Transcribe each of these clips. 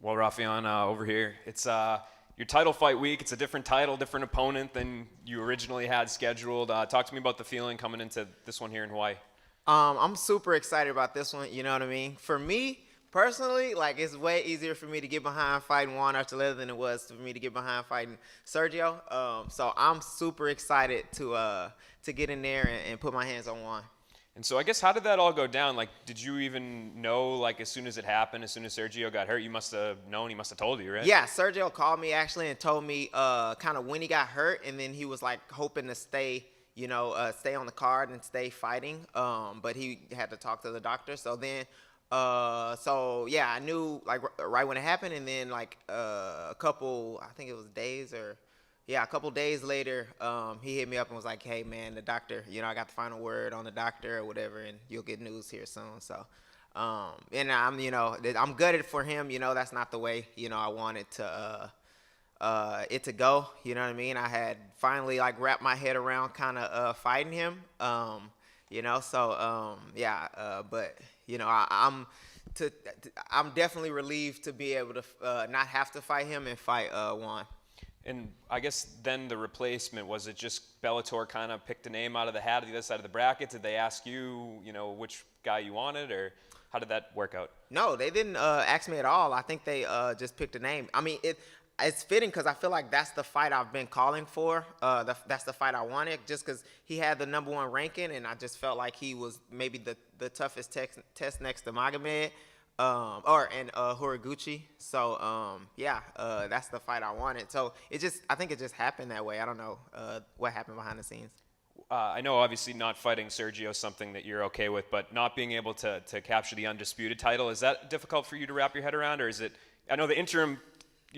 Well, Raufeon, over here, it's your title fight week. It's a different title, different opponent than you originally had scheduled. Talk to me about the feeling coming into this one here in Hawaii. I'm super excited about this one. You know what I mean? For me personally, like it's way easier for me to get behind fighting Juan Archuleta than it was for me to get behind fighting Sergio. So I'm super excited to get in there and put my hands on Juan. And so I guess how did that all go down? Like, did you even know, like, as soon as it happened, as soon as Sergio got hurt, you must have known, he must have told you, right? Yeah, Sergio called me actually and told me kind of when he got hurt, and then he was like hoping to stay, stay on the card and stay fighting. But he had to talk to the doctor. So then, yeah, I knew like right when it happened, and then like a couple, I think it was days or. Yeah, a couple days later, he hit me up and was like, "Hey, man, the doctor, I got the final word on the doctor or whatever, and you'll get news here soon." So, and I'm gutted for him. That's not the way, I wanted to it to go. You know what I mean? I had finally like wrapped my head around kind of fighting him. Yeah. But I'm definitely relieved to be able to not have to fight him and fight Juan. And I guess then the replacement, was it just Bellator kind of picked a name out of the hat at the other side of the bracket? Did they ask you, which guy you wanted, or how did that work out? No, they didn't ask me at all. I think they just picked a name. I mean, it's fitting because I feel like that's the fight I've been calling for. That's the fight I wanted just because he had the #1 ranking, and I just felt like he was maybe the toughest test next to Magomed. Horiguchi. So that's the fight I wanted. So I think it just happened that way. I don't know what happened behind the scenes. I know obviously not fighting Sergio is something that you're okay with, but not being able to capture the undisputed title, is that difficult for you to wrap your head around, or is it? I know the interim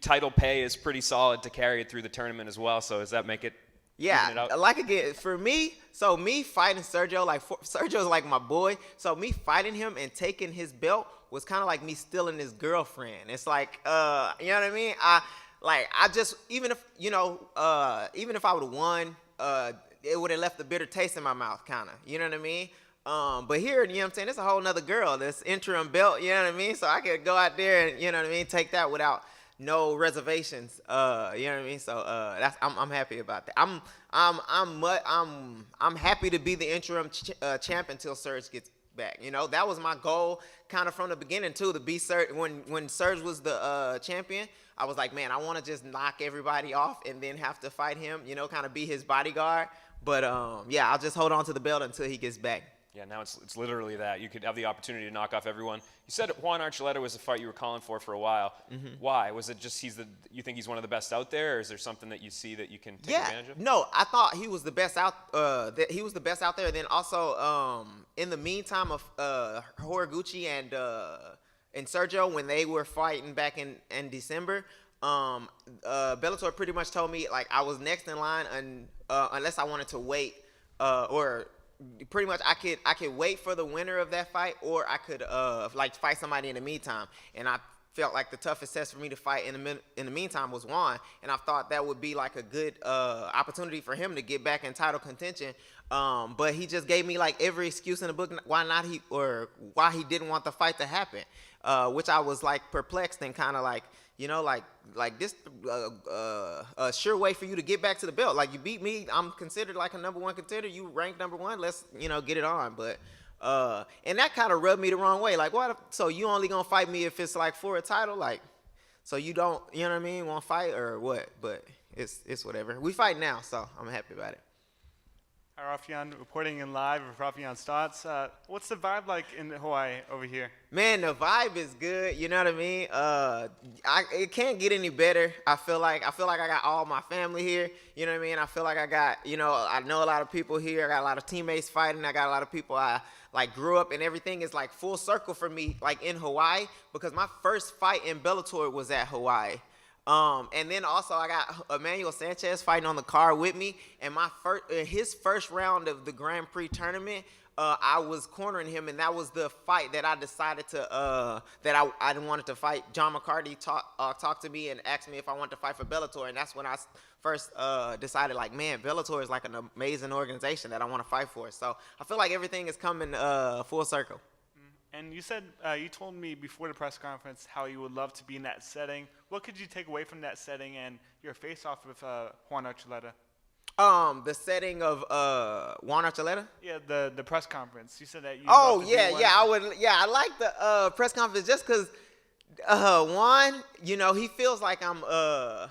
title pay is pretty solid to carry it through the tournament as well. So does that make it? Yeah, like again, for me, so me fighting Sergio, Sergio's like my boy. So me fighting him and taking his belt was kind of like me stealing his girlfriend. It's like, you know what I mean? I just, even if I would have won, it would have left a bitter taste in my mouth, kind of. You know what I mean? But here, you know what I'm saying? It's a whole nother girl, this interim belt, you know what I mean? So I could go out there and, you know what I mean, take that without no reservations. You know what I mean? So I'm happy about that. I'm happy to be the interim champ until Serge gets back. That was my goal kind of from the beginning too, to be Serge. When Serge was the champion, I was like, man, I want to just knock everybody off and then have to fight him, kind of be his bodyguard. But yeah, I'll just hold on to the belt until he gets back. Yeah, now it's literally that. You could have the opportunity to knock off everyone. You said Juan Archuleta was a fight you were calling for a while. Mm-hmm. Why? Was it just you think he's one of the best out there, or is there something that you see that you can take advantage of? No, I thought he was the best out. That he was the best out there. Then also, in the meantime of Horiguchi and Sergio, when they were fighting back in December, Bellator pretty much told me like I was next in line, unless I wanted to wait or. Pretty much, I could wait for the winner of that fight, or I could fight somebody in the meantime. And I felt like the toughest test for me to fight in the meantime was Juan, and I thought that would be like a good opportunity for him to get back in title contention. But he just gave me like every excuse in the book why he didn't want the fight to happen, which I was like perplexed and kind of like. Like this a sure way for you to get back to the belt. Like you beat me, I'm considered like a #1 contender. You ranked #1. Let's get it on. But and that kind of rubbed me the wrong way. Like what? So you only gonna fight me if it's like for a title? Like so you don't want to fight or what? But it's whatever. We fight now, so I'm happy about it. Hi, Raufeon, reporting in live with Raufeon Stots. What's the vibe like in Hawaii over here? Man, the vibe is good. You know what I mean? It can't get any better. I feel like I got all my family here. You know what I mean? I feel like I got, I know a lot of people here. I got a lot of teammates fighting. I got a lot of people I like grew up, and everything is like full circle for me, like in Hawaii, because my first fight in Bellator was at Hawaii. And then also I got Emmanuel Sanchez fighting on the card with me, and his first round of the Grand Prix tournament, I was cornering him, and that was the fight that I decided to that I wanted to fight. John McCarty talked to me and asked me if I wanted to fight for Bellator, and that's when I first decided, like, man, Bellator is like an amazing organization that I want to fight for. So I feel like everything is coming full circle. And you said you told me before the press conference how you would love to be in that setting. What could you take away from that setting and your face-off with Juan Archuleta? The setting of Juan Archuleta. Yeah, the press conference. You said that you'd Oh love to do yeah, one. yeah. I would. Yeah, I like the press conference just because Juan, he feels like I'm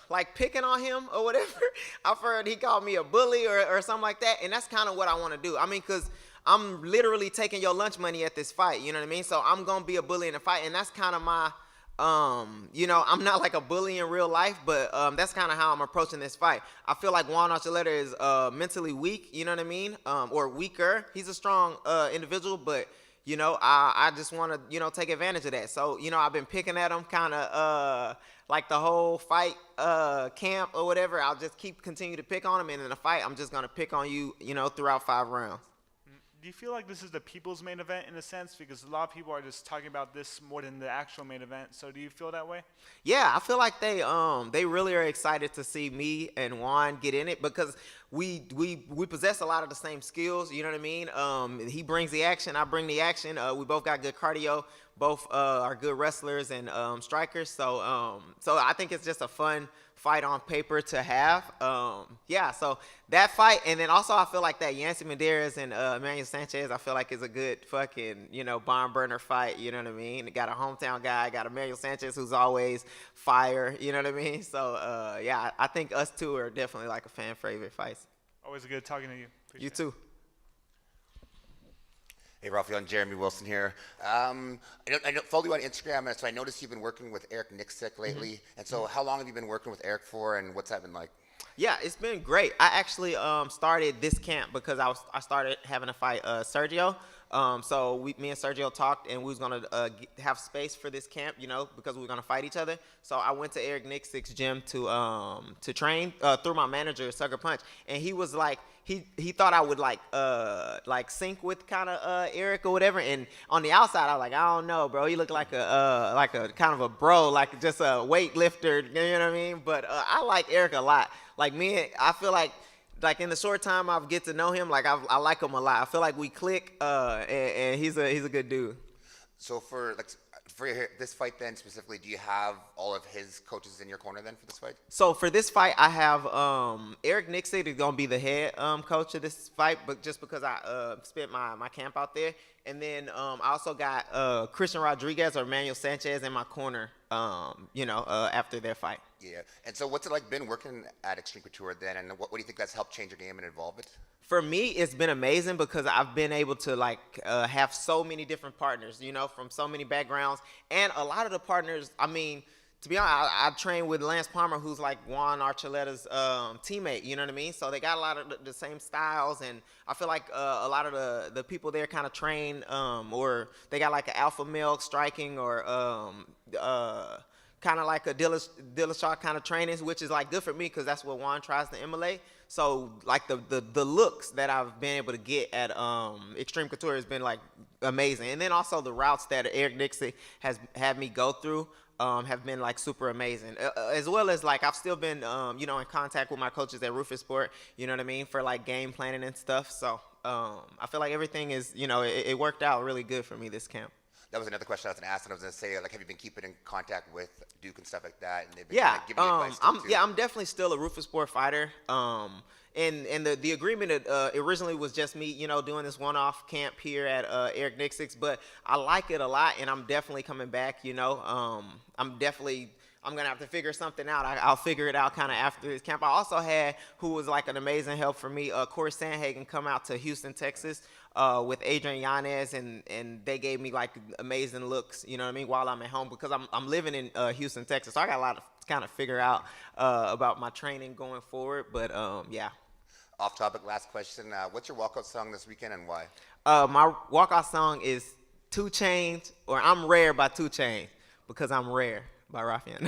like picking on him or whatever. I've heard he called me a bully or something like that, and that's kind of what I want to do. I mean, because I'm literally taking your lunch money at this fight. You know what I mean? So I'm gonna be a bully in a fight, and that's kind of my I'm not like a bully in real life, but that's kind of how I'm approaching this fight. I feel like Juan Archuleta is mentally weak, you know what I mean, or weaker. He's a strong individual, but I just want to take advantage of that. So I've been picking at him kind of like the whole fight camp or whatever. I'll just continue to pick on him, and in the fight, I'm just gonna pick on you, throughout 5 rounds. Do you feel like this is the people's main event in a sense? Because a lot of people are just talking about this more than the actual main event. So do you feel that way? Yeah, I feel like they really are excited to see me and Juan get in it because we possess a lot of the same skills. You know what I mean? He brings the action, I bring the action. We both got good cardio. Both are good wrestlers and strikers. So I think it's just a fun fight on paper to have. Yeah, so that fight, and then also I feel like that Yancy Medeiros and Emmanuel Sanchez, I feel like is a good fucking barn burner fight. You know what I mean? Got a hometown guy, got Emmanuel Sanchez who's always fire. You know what I mean? So yeah, I think us two are definitely like a fan favorite fights. Always good talking to you. Appreciate You it. too. Hey, Raufeon, Jeremy Wilson here. I follow you on Instagram, and so I noticed you've been working with Eric Nixick lately. And so how long have you been working with Eric for, and what's that been like? Yeah, it's been great. I actually started this camp because I started having to fight Sergio. So me and Sergio talked, and we was gonna have space for this camp, because we were gonna fight each other. So I went to Eric Nixick's gym to train through my manager Sucker Punch, and he was like, he thought I would like sync with kind of Eric or whatever. And on the outside, I was like, I don't know, bro. He looked like a kind of a bro, like just a weightlifter. You know what I mean? But I like Eric a lot. Like I feel like in the short time I get to know him, like I like him a lot. I feel like we click, and he's a good dude. So for this fight then specifically, do you have all of his coaches in your corner then for this fight? So for this fight, I have Eric Nixick is gonna be the head coach of this fight, but just because I spent my camp out there, and then I also got Christian Rodriguez or Emmanuel Sanchez in my corner, after their fight. Yeah. And so what's it like been working at Extreme Couture then, and what do you think that's helped change your game and evolve it? For me, it's been amazing because I've been able to have so many different partners, from so many backgrounds, and a lot of the partners. I mean, to be honest, I train with Lance Palmer, who's like Juan Archuleta's teammate. You know what I mean? So they got a lot of the same styles, and I feel like a lot of the people there kind of train, or they got like an alpha male striking, or kind of like a Dillashaw kind of trainings, which is like good for me because that's what Juan tries to emulate. So like the looks that I've been able to get at Extreme Couture has been like amazing, and then also the routes that Eric Nixick has had me go through have been like super amazing, as well as like I've still been in contact with my coaches at Rufus Sport. You know what I mean, for like game planning and stuff. So I feel like everything is it worked out really good for me this camp. That was another question I was going to ask, and I was going to say, like, have you been keeping in contact with Duke and stuff like that? And they've been giving you advice too? I'm definitely still a Rufus Sport fighter. And the agreement originally was just me, doing this one-off camp here at Eric Nixick's, but I like it a lot, and I'm definitely coming back. I'm gonna have to figure something out. I'll figure it out kind of after this camp. I also had, who was like an amazing help for me, Corey Sandhagen, come out to Houston, Texas, with Adrian Yanez, and they gave me like amazing looks, you know what I mean, while I'm at home, because I'm living in Houston, Texas, so I got a lot to kind of figure out about my training going forward. But yeah. Off topic, last question. What's your walkout song this weekend and why? My walkout song is 2 Chainz, or I'm Rare by 2 Chainz, because I'm rare by Raufeon.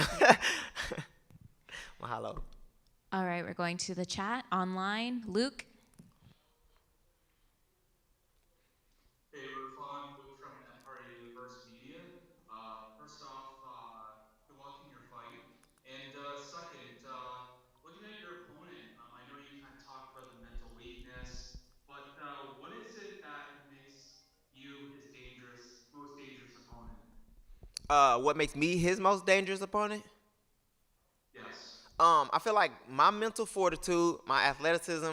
Mahalo. All right, we're going to the chat online. Luke? Hey, Raufeon, Luke from Empire Universe Media. First off, good luck in your fight. And second, looking at your opponent, I know you kind of talked about the mental weakness, but what is it that makes you his most dangerous What makes me his most dangerous opponent? Yes. I feel like my mental fortitude, my athleticism,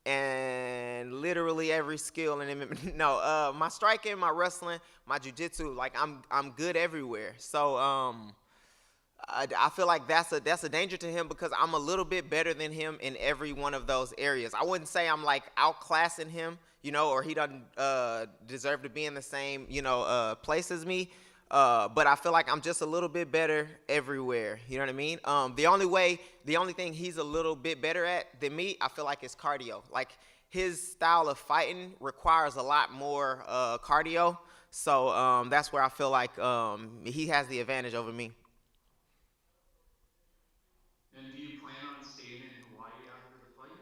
and literally every skill in MMA. No, my striking, my wrestling, my jiu-jitsu, like I'm good everywhere. So I feel like that's a danger to him because I'm a little bit better than him in every one of those areas. I wouldn't say I'm like outclassing him, or he doesn't deserve to be in the same, place as me. But I feel like I'm just a little bit better everywhere. You know what I mean? The only thing he's a little bit better at than me, I feel like, is cardio. Like his style of fighting requires a lot more cardio. So that's where I feel like he has the advantage over me. And do you plan on staying in Hawaii after the fight?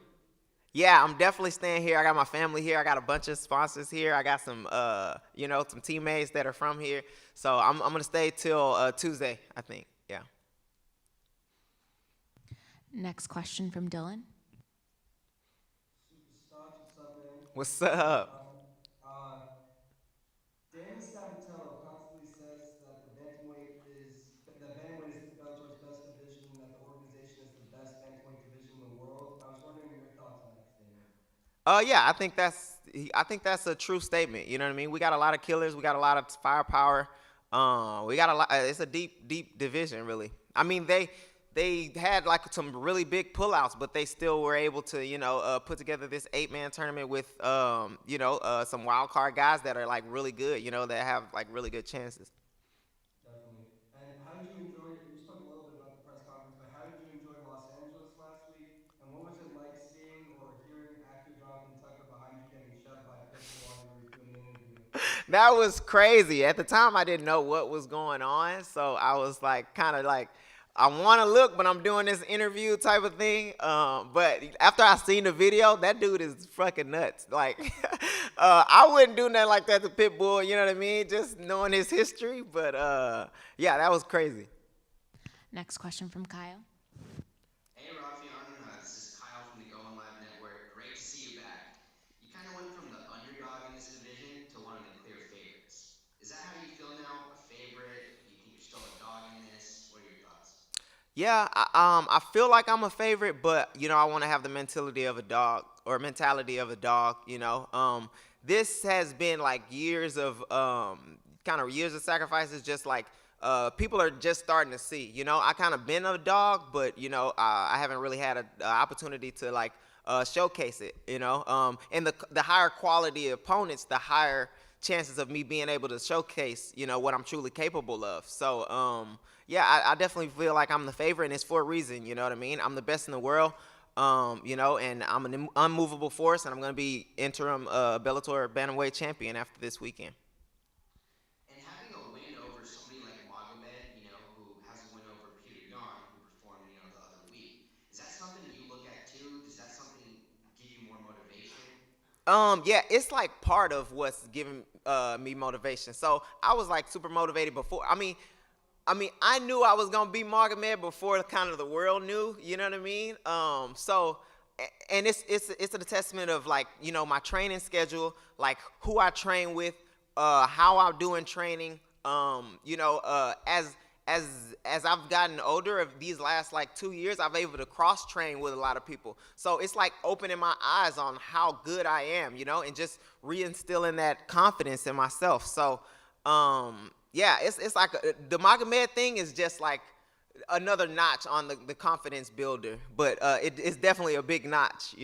Yeah, I'm definitely staying here. I got my family here. I got a bunch of sponsors here. I got some, some teammates that are from here. So I'm gonna stay till Tuesday, I think. Yeah. Next question from Dylan. Stots, what's up, man? What's up? Danny Sabatello constantly says that bantamweight is Bellator's best division, and that the organization is the best bantamweight division in the world. I was wondering your thoughts on that statement. Yeah, I think that's a true statement. You know what I mean? We got a lot of killers. We got a lot of firepower. We got a lot. It's a deep division, really. I mean, they had like some really big pullouts, but they still were able to, put together this 8-man tournament with, some wild card guys that are like really good, that have like really good chances. Definitely. And how did you enjoy? You spoke a little bit about the press conference, but how did you enjoy Los Angeles last week? And what was it like seeing or hearing actor Jonathan Tucker behind you getting shoved by a pistol while you were doing an interview? That was crazy. At the time, I didn't know what was going on, so I was like, kind of like, I want to look, but I'm doing this interview type of thing. But after I seen the video, that dude is fucking nuts. Like, I wouldn't do nothing like that to Pitbull. You know what I mean? Just knowing his history. But yeah, that was crazy. Next question from Kyle. Hey Raufeon, this is Kyle from the Going Live Network. Great to see you back. You kind of went from the underdog in this division to one of the clear favorites. Is that how you feel now? A favorite? Do you think you're still a dog in this? What are your thoughts? Yeah, I feel like I'm a favorite, but I want to have the mentality of a dog. This has been like years of years of sacrifices. Just like people are just starting to see. I kind of been a dog, but I haven't really had an opportunity to like showcase it. And the higher quality opponents, the higher chances of me being able to showcase what I'm truly capable of. So yeah, I definitely feel like I'm the favorite, and it's for a reason. You know what I mean? I'm the best in the world. And I'm an unmovable force, and I'm going to be interim Bellator bantamweight champion after this weekend. And having a win over somebody like Magomed, who has a win over Peter Yan, who performed, the other week, is that something you look at too? Does that something give you more motivation? Yeah, it's like part of what's giving me motivation. So I was like super motivated before. I mean, I knew I was gonna be Magomed before kind of the world knew. You know what I mean? And it's a testament of like my training schedule, like who I train with, how I'm doing training. As I've gotten older, of these last like 2 years, I've been able to cross train with a lot of people. So it's like opening my eyes on how good I am, and just reinstilling that confidence in myself. So yeah, it's like the Magomed thing is just like another notch on the confidence builder, but it's definitely a big notch.